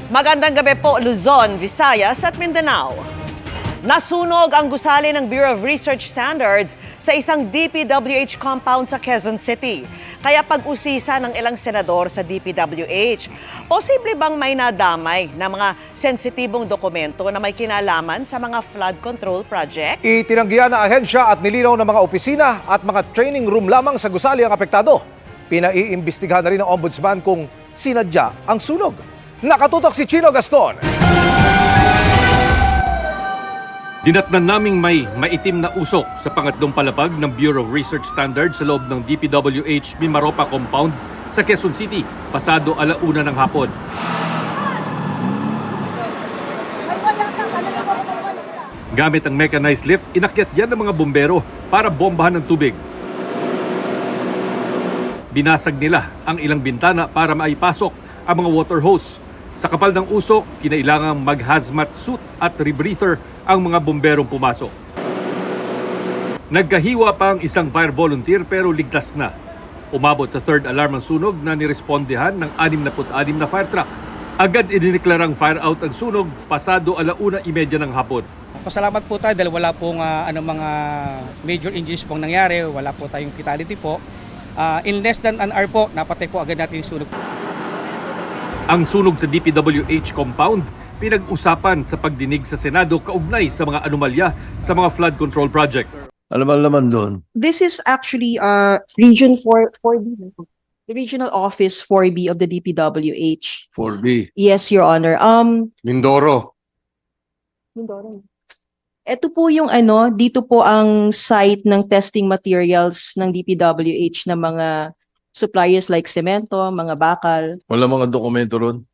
Magandang gabi po Luzon, Visayas at Mindanao. Nasunog ang gusali ng Bureau of Research Standards sa isang DPWH compound sa Quezon City. Kaya pag-usisa ng ilang senador sa DPWH, posible bang may nadamay na mga sensitibong dokumento na may kinalaman sa mga flood control project? Itinanggihan ng ahensya at nilinaw ng mga opisina at mga training room lamang sa gusali ang apektado. Pinaiimbestigahan na rin ng ombudsman kung sinadya ang sunog. Nakatutok si Chino Gaston. Dinatnan naming may maitim na usok sa pangatlong palapag ng Bureau of Research Standards sa loob ng DPWH Mimaropa Compound sa Quezon City, pasado 1:00 ng hapon. Gamit ang mechanized lift, inakyat yan ng mga bumbero para bombahan ng tubig. Binasag nila ang ilang bintana para maipasok ang mga water hose. Sa kapal ng usok, kinailangang mag-hazmat suit at rebreather ang mga bomberong pumasok. Nagkahiwa pa ang isang fire volunteer pero ligtas na. Umabot sa third alarm ang sunog na nirespondehan ng 66 na fire truck. Agad idiniklarang fire out ang sunog pasado 1:30 ng hapon. Pasalamat po tayo dahil wala pong mga major injuries pong nangyari, wala po tayong fatality po. In less than an hour po, napatay po agad natin yung sunog. Ang sunog sa DPWH compound, pinag-usapan sa pagdinig sa Senado kaugnay sa mga anomalya sa mga flood control project. Ano ba naman doon? This is actually Region 4B, the Regional Office 4B of the DPWH. 4B. Yes, Your Honor. Mindoro. Ito po yung dito po ang site ng testing materials ng DPWH na mga suppliers like semento, mga bakal. Wala mga dokumento ron?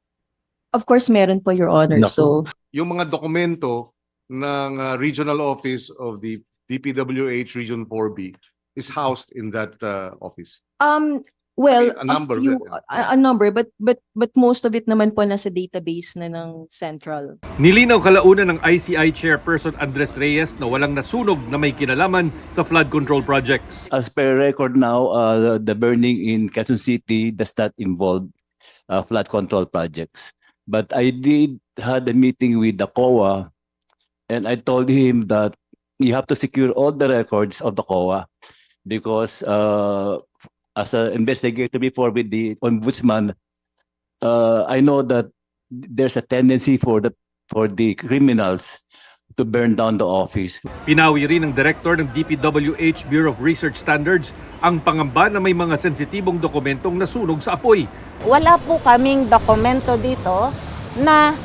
Of course, meron po, Your Honor. Naku. So, Yung mga dokumento ng Regional Office of the DPWH Region 4B is housed in that office. well, A number, a number, but most of it naman po nasa database na ng central. Nilinaw kalaunan ng ICI Chairperson Andres Reyes na walang nasunog na may kinalaman sa flood control projects. As per record now, the burning in Quezon City does not involve flood control projects. But I did had a meeting with the COA, and I told him that you have to secure all the records of the COA because as an investigator before with the ombudsman, I know that there's a tendency for the criminals to burn down the office. Pinawi rin ng Director ng DPWH Bureau of Research Standards ang pangamba na may mga sensitibong dokumentong nasunog sa apoy. Wala po kaming dokumento dito na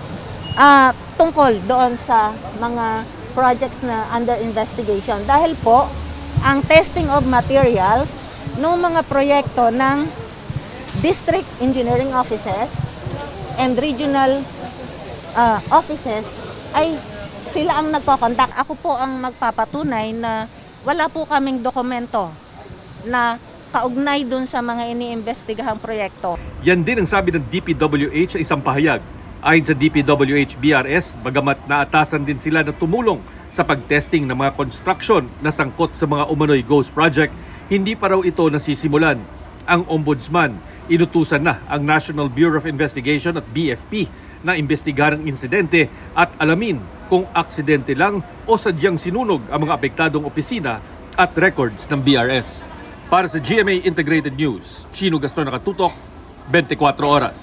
tungkol doon sa mga projects na under investigation. Dahil po, ang testing of materials ng mga proyekto ng district engineering offices and regional offices ay sila ang nagko-conduct. Ako po ang magpapatunay na wala po kaming dokumento na kaugnay dun sa mga iniimbestigahang proyekto. Yan din ang sabi ng DPWH sa isang pahayag. Ayon sa DPWH BRS, bagamat naatasan din sila na tumulong sa pagtesting ng mga construction na sangkot sa mga umano'y ghost project, hindi pa raw ito nasisimulan. Ang ombudsman, inutusan na ang National Bureau of Investigation at BFP na imbestigahan ang insidente at alamin kung aksidente lang o sadyang sinunog ang mga apektadong opisina at records ng BRS. Para sa GMA Integrated News, Chino Gaston, nakatutok, 24 oras.